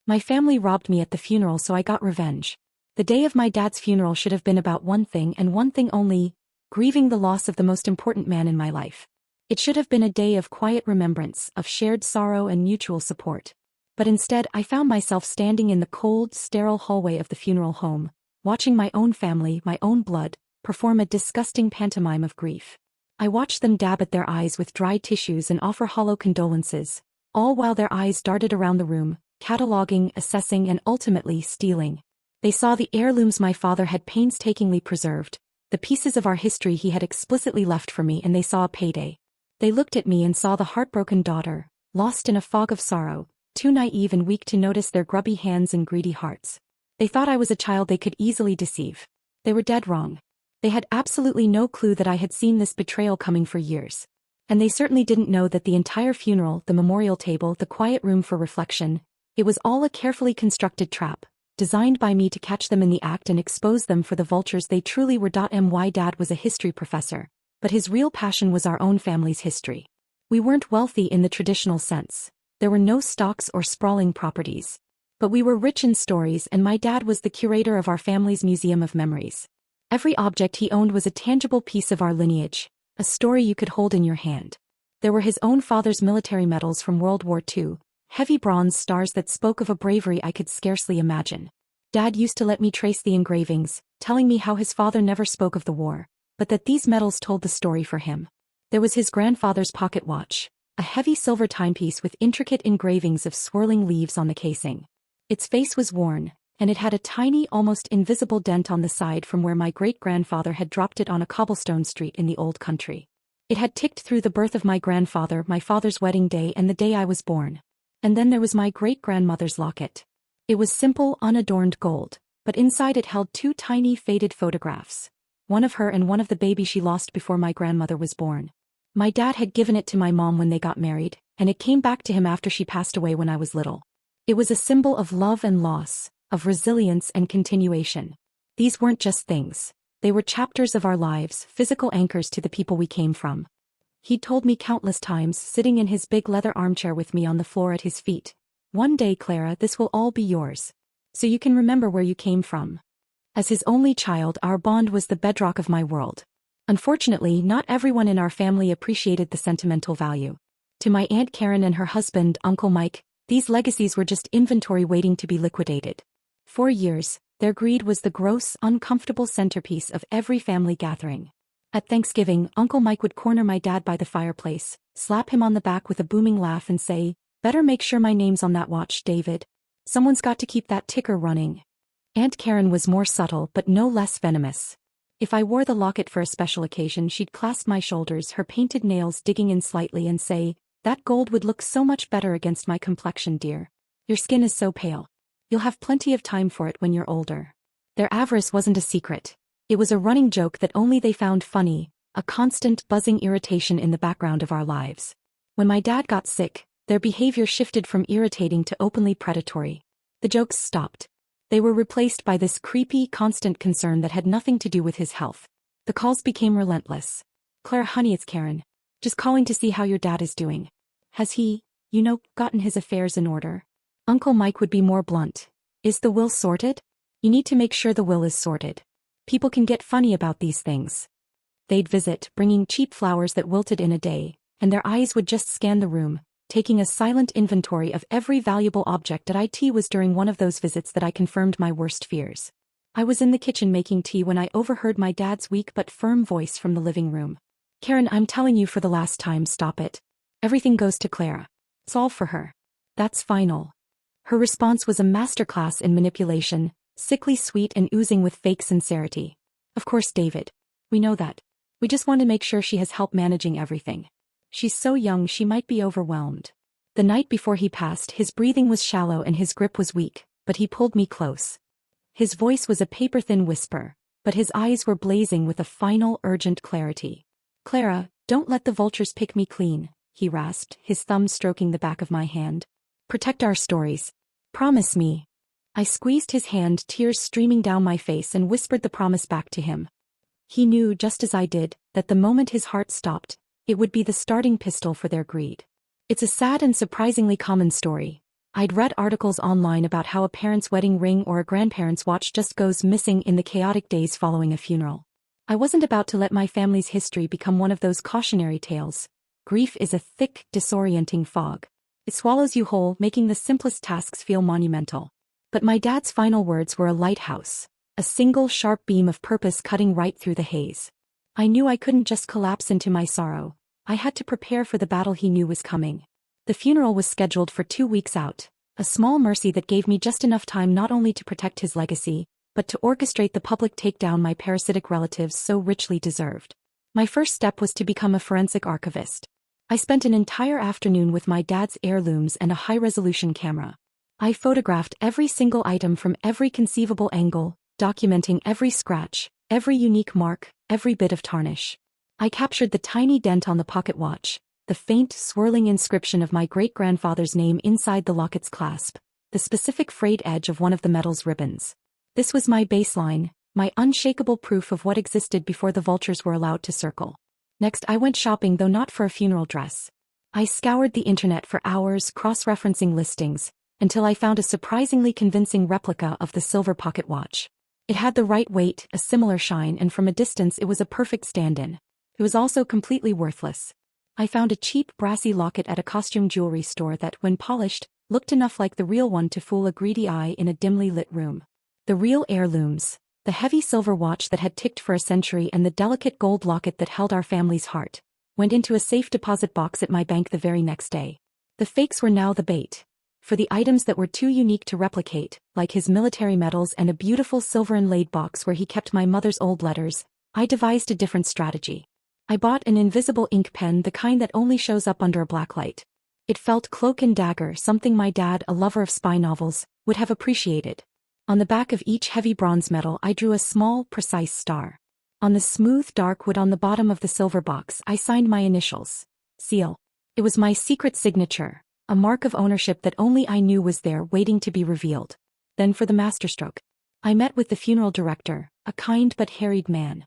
My family robbed me at the funeral, so I got revenge. The day of my dad's funeral should have been about one thing and one thing only: grieving the loss of the most important man in my life. It should have been a day of quiet remembrance, of shared sorrow and mutual support. But instead, I found myself standing in the cold, sterile hallway of the funeral home, watching my own family, my own blood, perform a disgusting pantomime of grief. I watched them dab at their eyes with dry tissues and offer hollow condolences, all while their eyes darted around the room, cataloging, assessing, and ultimately stealing. They saw the heirlooms my father had painstakingly preserved, the pieces of our history he had explicitly left for me, and they saw a payday. They looked at me and saw the heartbroken daughter, lost in a fog of sorrow, too naive and weak to notice their grubby hands and greedy hearts. They thought I was a child they could easily deceive. They were dead wrong. They had absolutely no clue that I had seen this betrayal coming for years. And they certainly didn't know that the entire funeral, the memorial table, the quiet room for reflection, it was all a carefully constructed trap, designed by me to catch them in the act and expose them for the vultures they truly were. My dad was a history professor, but his real passion was our own family's history. We weren't wealthy in the traditional sense. There were no stocks or sprawling properties. But we were rich in stories, and my dad was the curator of our family's museum of memories. Every object he owned was a tangible piece of our lineage, a story you could hold in your hand. There were his own father's military medals from World War II, heavy bronze stars that spoke of a bravery I could scarcely imagine. Dad used to let me trace the engravings, telling me how his father never spoke of the war, but that these medals told the story for him. There was his grandfather's pocket watch, a heavy silver timepiece with intricate engravings of swirling leaves on the casing. Its face was worn, and it had a tiny, almost invisible dent on the side from where my great-grandfather had dropped it on a cobblestone street in the old country. It had ticked through the birth of my grandfather, my father's wedding day, and the day I was born. And then there was my great-grandmother's locket. It was simple, unadorned gold, but inside it held two tiny, faded photographs, one of her and one of the baby she lost before my grandmother was born. My dad had given it to my mom when they got married, and it came back to him after she passed away when I was little. It was a symbol of love and loss, of resilience and continuation. These weren't just things. They were chapters of our lives, physical anchors to the people we came from. He'd told me countless times, sitting in his big leather armchair with me on the floor at his feet, "One day, Clara, this will all be yours. So you can remember where you came from." As his only child, our bond was the bedrock of my world. Unfortunately, not everyone in our family appreciated the sentimental value. To my Aunt Karen and her husband, Uncle Mike, these legacies were just inventory waiting to be liquidated. For years, their greed was the gross, uncomfortable centerpiece of every family gathering. At Thanksgiving, Uncle Mike would corner my dad by the fireplace, slap him on the back with a booming laugh and say, "Better make sure my name's on that watch, David. Someone's got to keep that ticker running." Aunt Karen was more subtle but no less venomous. If I wore the locket for a special occasion, she'd clasp my shoulders, her painted nails digging in slightly, and say, "That gold would look so much better against my complexion, dear. Your skin is so pale. You'll have plenty of time for it when you're older." Their avarice wasn't a secret. It was a running joke that only they found funny, a constant buzzing irritation in the background of our lives. When my dad got sick, their behavior shifted from irritating to openly predatory. The jokes stopped. They were replaced by this creepy, constant concern that had nothing to do with his health. The calls became relentless. "Claire, honey, it's Karen. Just calling to see how your dad is doing. Has he, gotten his affairs in order?" Uncle Mike would be more blunt. "Is the will sorted? You need to make sure the will is sorted. People can get funny about these things." They'd visit, bringing cheap flowers that wilted in a day, and their eyes would just scan the room, taking a silent inventory of every valuable object. It was during one of those visits that I confirmed my worst fears. I was in the kitchen making tea when I overheard my dad's weak but firm voice from the living room. "Karen, I'm telling you for the last time, stop it. Everything goes to Clara. It's all for her. That's final." Her response was a masterclass in manipulation, sickly sweet and oozing with fake sincerity. "Of course, David. We know that. We just want to make sure she has help managing everything. She's so young she might be overwhelmed." The night before he passed, his breathing was shallow and his grip was weak, but he pulled me close. His voice was a paper-thin whisper, but his eyes were blazing with a final, urgent clarity. "Clara, don't let the vultures pick me clean," he rasped, his thumb stroking the back of my hand. "Protect our stories. Promise me." I squeezed his hand, tears streaming down my face, and whispered the promise back to him. He knew, just as I did, that the moment his heart stopped, it would be the starting pistol for their greed. It's a sad and surprisingly common story. I'd read articles online about how a parent's wedding ring or a grandparent's watch just goes missing in the chaotic days following a funeral. I wasn't about to let my family's history become one of those cautionary tales. Grief is a thick, disorienting fog. It swallows you whole, making the simplest tasks feel monumental. But my dad's final words were a lighthouse, a single sharp beam of purpose cutting right through the haze. I knew I couldn't just collapse into my sorrow. I had to prepare for the battle he knew was coming. The funeral was scheduled for 2 weeks out, a small mercy that gave me just enough time not only to protect his legacy, but to orchestrate the public takedown my parasitic relatives so richly deserved. My first step was to become a forensic archivist. I spent an entire afternoon with my dad's heirlooms and a high-resolution camera. I photographed every single item from every conceivable angle, documenting every scratch, every unique mark, every bit of tarnish. I captured the tiny dent on the pocket watch, the faint, swirling inscription of my great-grandfather's name inside the locket's clasp, the specific frayed edge of one of the medal's ribbons. This was my baseline, my unshakable proof of what existed before the vultures were allowed to circle. Next, I went shopping, though not for a funeral dress. I scoured the internet for hours, cross-referencing listings, until I found a surprisingly convincing replica of the silver pocket watch. It had the right weight, a similar shine, and from a distance it was a perfect stand-in. It was also completely worthless. I found a cheap, brassy locket at a costume jewelry store that, when polished, looked enough like the real one to fool a greedy eye in a dimly lit room. The real heirlooms, the heavy silver watch that had ticked for a century and the delicate gold locket that held our family's heart, went into a safe deposit box at my bank the very next day. The fakes were now the bait. For the items that were too unique to replicate, like his military medals and a beautiful silver inlaid box where he kept my mother's old letters, I devised a different strategy. I bought an invisible ink pen, the kind that only shows up under a black light. It felt cloak and dagger, something my dad, a lover of spy novels, would have appreciated. On the back of each heavy bronze medal I drew a small, precise star. On the smooth, dark wood on the bottom of the silver box I signed my initials. Seal. It was my secret signature, a mark of ownership that only I knew was there, waiting to be revealed. Then for the masterstroke. I met with the funeral director, a kind but harried man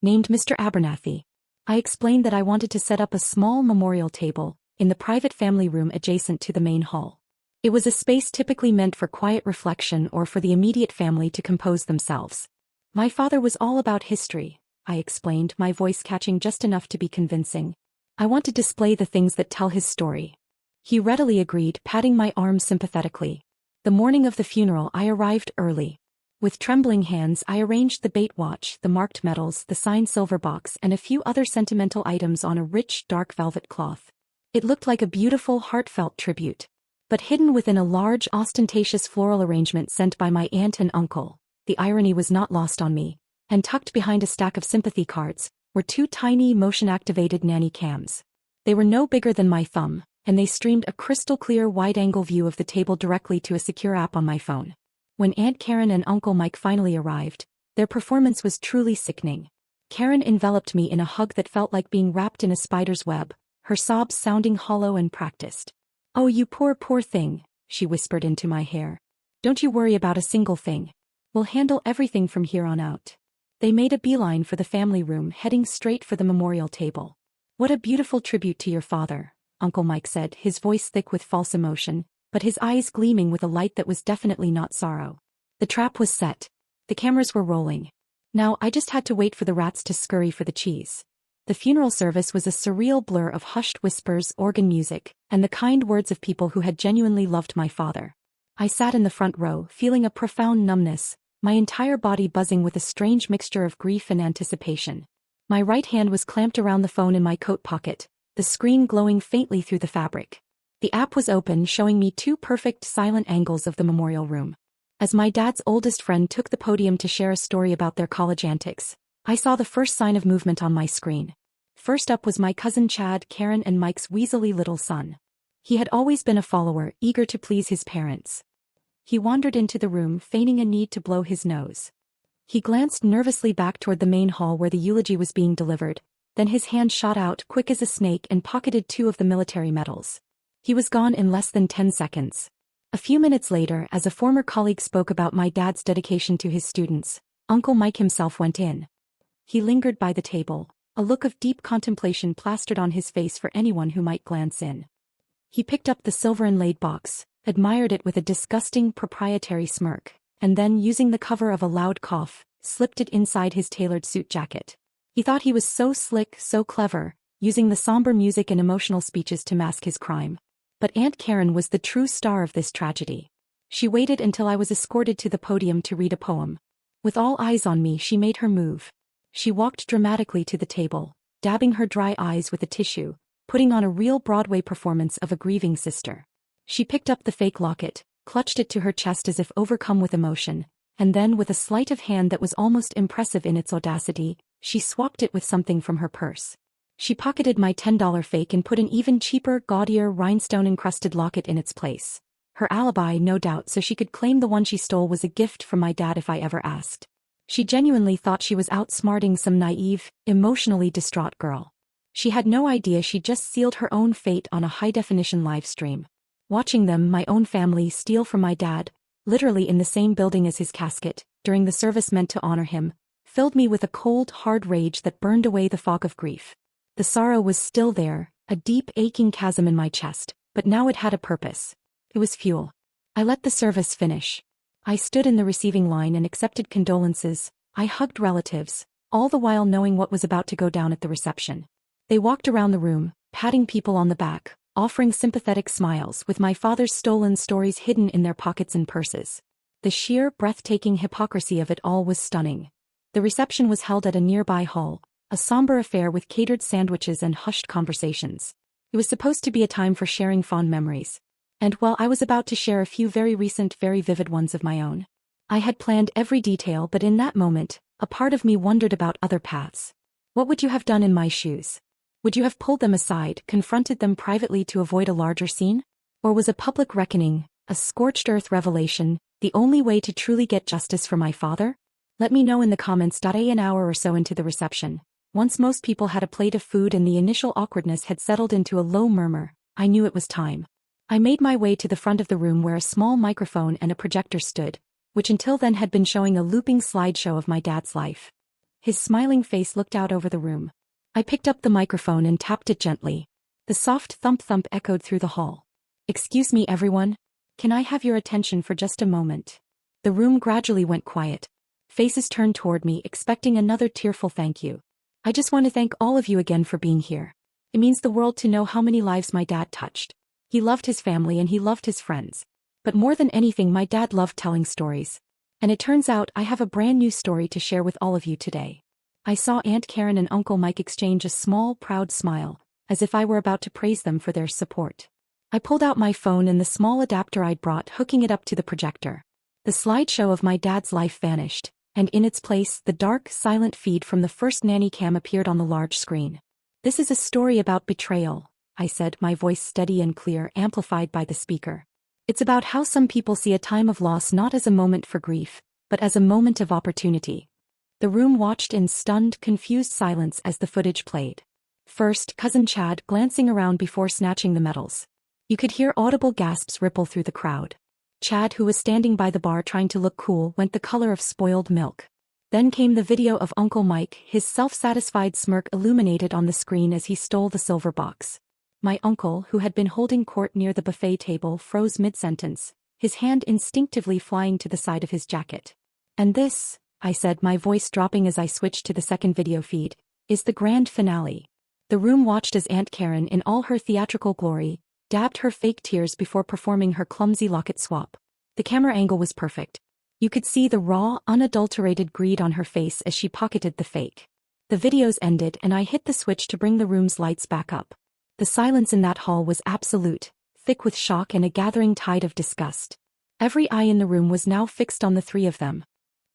named Mr. Abernathy. I explained that I wanted to set up a small memorial table in the private family room adjacent to the main hall. It was a space typically meant for quiet reflection or for the immediate family to compose themselves. My father was all about history, I explained, my voice catching just enough to be convincing. I want to display the things that tell his story. He readily agreed, patting my arm sympathetically. The morning of the funeral I arrived early. With trembling hands I arranged the bait watch, the marked medals, the signed silver box, and a few other sentimental items on a rich, dark velvet cloth. It looked like a beautiful, heartfelt tribute. But hidden within a large, ostentatious floral arrangement sent by my aunt and uncle, the irony was not lost on me, and tucked behind a stack of sympathy cards were 2 tiny, motion-activated nanny cams. They were no bigger than my thumb, and they streamed a crystal-clear wide-angle view of the table directly to a secure app on my phone. When Aunt Karen and Uncle Mike finally arrived, their performance was truly sickening. Karen enveloped me in a hug that felt like being wrapped in a spider's web, her sobs sounding hollow and practiced. "Oh, you poor, poor thing," she whispered into my hair. "Don't you worry about a single thing. We'll handle everything from here on out." They made a beeline for the family room, heading straight for the memorial table. "What a beautiful tribute to your father," Uncle Mike said, his voice thick with false emotion, but his eyes gleaming with a light that was definitely not sorrow. The trap was set. The cameras were rolling. Now I just had to wait for the rats to scurry for the cheese. The funeral service was a surreal blur of hushed whispers, organ music, and the kind words of people who had genuinely loved my father. I sat in the front row, feeling a profound numbness, my entire body buzzing with a strange mixture of grief and anticipation. My right hand was clamped around the phone in my coat pocket, the screen glowing faintly through the fabric. The app was open, showing me 2 perfect silent angles of the memorial room. As my dad's oldest friend took the podium to share a story about their college antics, I saw the first sign of movement on my screen. First up was my cousin Chad, Karen and Mike's weaselly little son. He had always been a follower, eager to please his parents. He wandered into the room, feigning a need to blow his nose. He glanced nervously back toward the main hall where the eulogy was being delivered, then his hand shot out, quick as a snake, and pocketed 2 of the military medals. He was gone in less than 10 seconds. A few minutes later, as a former colleague spoke about my dad's dedication to his students, Uncle Mike himself went in. He lingered by the table, a look of deep contemplation plastered on his face for anyone who might glance in. He picked up the silver inlaid box, admired it with a disgusting proprietary smirk, and then, using the cover of a loud cough, slipped it inside his tailored suit jacket. He thought he was so slick, so clever, using the somber music and emotional speeches to mask his crime. But Aunt Karen was the true star of this tragedy. She waited until I was escorted to the podium to read a poem. With all eyes on me, she made her move. She walked dramatically to the table, dabbing her dry eyes with a tissue, putting on a real Broadway performance of a grieving sister. She picked up the fake locket, clutched it to her chest as if overcome with emotion, and then, with a sleight of hand that was almost impressive in its audacity, she swapped it with something from her purse. She pocketed my $10 fake and put an even cheaper, gaudier, rhinestone-encrusted locket in its place. Her alibi, no doubt, so she could claim the one she stole was a gift from my dad if I ever asked. She genuinely thought she was outsmarting some naive, emotionally distraught girl. She had no idea she'd just sealed her own fate on a high-definition live stream. Watching them, my own family, steal from my dad, literally in the same building as his casket, during the service meant to honor him, filled me with a cold, hard rage that burned away the fog of grief. The sorrow was still there, a deep, aching chasm in my chest, but now it had a purpose. It was fuel. I let the service finish. I stood in the receiving line and accepted condolences. I hugged relatives, all the while knowing what was about to go down at the reception. They walked around the room, patting people on the back, offering sympathetic smiles, with my father's stolen stories hidden in their pockets and purses. The sheer, breathtaking hypocrisy of it all was stunning. The reception was held at a nearby hall, a somber affair with catered sandwiches and hushed conversations. It was supposed to be a time for sharing fond memories. And while I was about to share a few very recent, very vivid ones of my own, I had planned every detail, but in that moment, a part of me wondered about other paths. What would you have done in my shoes? Would you have pulled them aside, confronted them privately to avoid a larger scene? Or was a public reckoning, a scorched earth revelation, the only way to truly get justice for my father? Let me know in the comments. An hour or so into the reception, once most people had a plate of food and the initial awkwardness had settled into a low murmur, I knew it was time. I made my way to the front of the room where a small microphone and a projector stood, which until then had been showing a looping slideshow of my dad's life. His smiling face looked out over the room. I picked up the microphone and tapped it gently. The soft thump-thump echoed through the hall. "Excuse me, everyone. Can I have your attention for just a moment?" The room gradually went quiet. Faces turned toward me, expecting another tearful thank you. "I just want to thank all of you again for being here. It means the world to know how many lives my dad touched. He loved his family and he loved his friends. But more than anything, my dad loved telling stories. And it turns out I have a brand new story to share with all of you today." I saw Aunt Karen and Uncle Mike exchange a small, proud smile, as if I were about to praise them for their support. I pulled out my phone and the small adapter I'd brought, hooking it up to the projector. The slideshow of my dad's life vanished, and in its place, the dark, silent feed from the first nanny cam appeared on the large screen. "This is a story about betrayal," I said, my voice steady and clear, amplified by the speaker. "It's about how some people see a time of loss not as a moment for grief, but as a moment of opportunity." The room watched in stunned, confused silence as the footage played. First, Cousin Chad, glancing around before snatching the medals. You could hear audible gasps ripple through the crowd. Chad, who was standing by the bar trying to look cool, went the color of spoiled milk. Then came the video of Uncle Mike, his self-satisfied smirk illuminated on the screen as he stole the silver box. My uncle, who had been holding court near the buffet table, froze mid-sentence, his hand instinctively flying to the side of his jacket. "And this," I said, my voice dropping as I switched to the second video feed, "is the grand finale." The room watched as Aunt Karen, in all her theatrical glory, dabbed her fake tears before performing her clumsy locket swap. The camera angle was perfect. You could see the raw, unadulterated greed on her face as she pocketed the fake. The videos ended and I hit the switch to bring the room's lights back up. The silence in that hall was absolute, thick with shock and a gathering tide of disgust. Every eye in the room was now fixed on the three of them.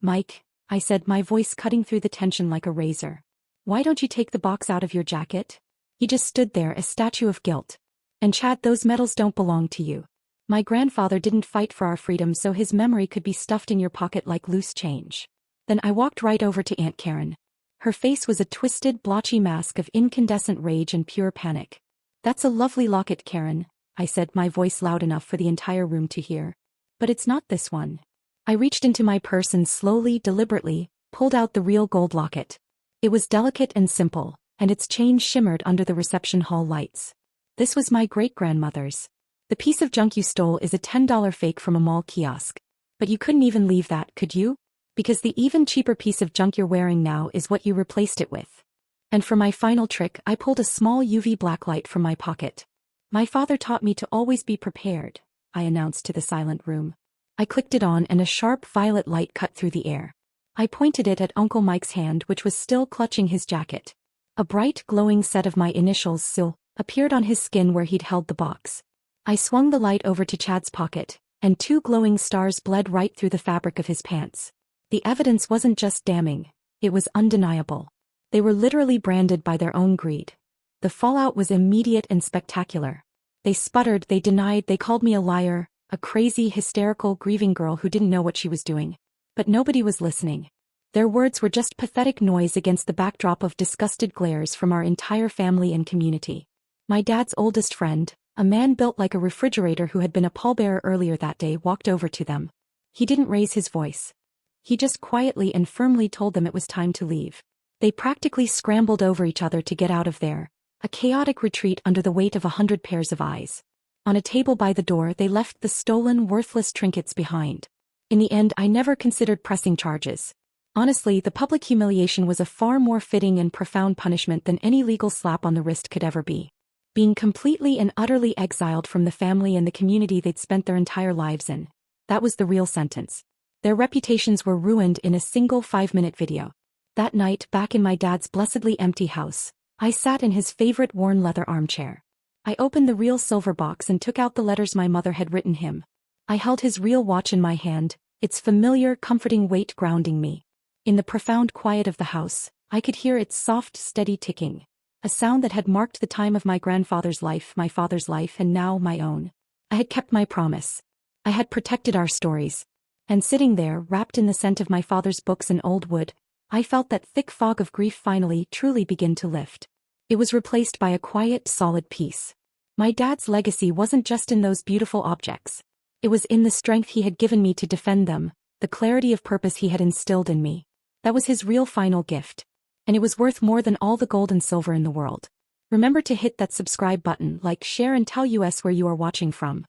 "Mike," I said, my voice cutting through the tension like a razor. "Why don't you take the box out of your jacket?" He just stood there, a statue of guilt. "And Chad, those medals don't belong to you. My grandfather didn't fight for our freedom, so his memory could be stuffed in your pocket like loose change." Then I walked right over to Aunt Karen. Her face was a twisted, blotchy mask of incandescent rage and pure panic. "That's a lovely locket, Karen," I said, my voice loud enough for the entire room to hear. "But it's not this one." I reached into my purse and slowly, deliberately, pulled out the real gold locket. It was delicate and simple, and its chain shimmered under the reception hall lights. This was my great-grandmother's. The piece of junk you stole is a $10 fake from a mall kiosk. But you couldn't even leave that, could you? Because the even cheaper piece of junk you're wearing now is what you replaced it with. And for my final trick, I pulled a small UV blacklight from my pocket. My father taught me to always be prepared, I announced to the silent room. I clicked it on and a sharp violet light cut through the air. I pointed it at Uncle Mike's hand, which was still clutching his jacket. A bright, glowing set of my initials still appeared on his skin where he'd held the box. I swung the light over to Chad's pocket, and 2 glowing stars bled right through the fabric of his pants. The evidence wasn't just damning, it was undeniable. They were literally branded by their own greed. The fallout was immediate and spectacular. They sputtered, they denied, they called me a liar, a crazy, hysterical, grieving girl who didn't know what she was doing. But nobody was listening. Their words were just pathetic noise against the backdrop of disgusted glares from our entire family and community. My dad's oldest friend, a man built like a refrigerator who had been a pallbearer earlier that day, walked over to them. He didn't raise his voice. He just quietly and firmly told them it was time to leave. They practically scrambled over each other to get out of there, a chaotic retreat under the weight of 100 pairs of eyes. On a table by the door, they left the stolen, worthless trinkets behind. In the end, I never considered pressing charges. Honestly, the public humiliation was a far more fitting and profound punishment than any legal slap on the wrist could ever be. Being completely and utterly exiled from the family and the community they'd spent their entire lives in. That was the real sentence. Their reputations were ruined in a single 5-minute video. That night, back in my dad's blessedly empty house, I sat in his favorite worn leather armchair. I opened the real silver box and took out the letters my mother had written him. I held his real watch in my hand, its familiar, comforting weight grounding me. In the profound quiet of the house, I could hear its soft, steady ticking, a sound that had marked the time of my grandfather's life, my father's life, and now my own. I had kept my promise. I had protected our stories. And sitting there, wrapped in the scent of my father's books and old wood, I felt that thick fog of grief finally, truly begin to lift. It was replaced by a quiet, solid peace. My dad's legacy wasn't just in those beautiful objects. It was in the strength he had given me to defend them, the clarity of purpose he had instilled in me. That was his real final gift. And it was worth more than all the gold and silver in the world. Remember to hit that subscribe button, like, share, and tell us where you are watching from.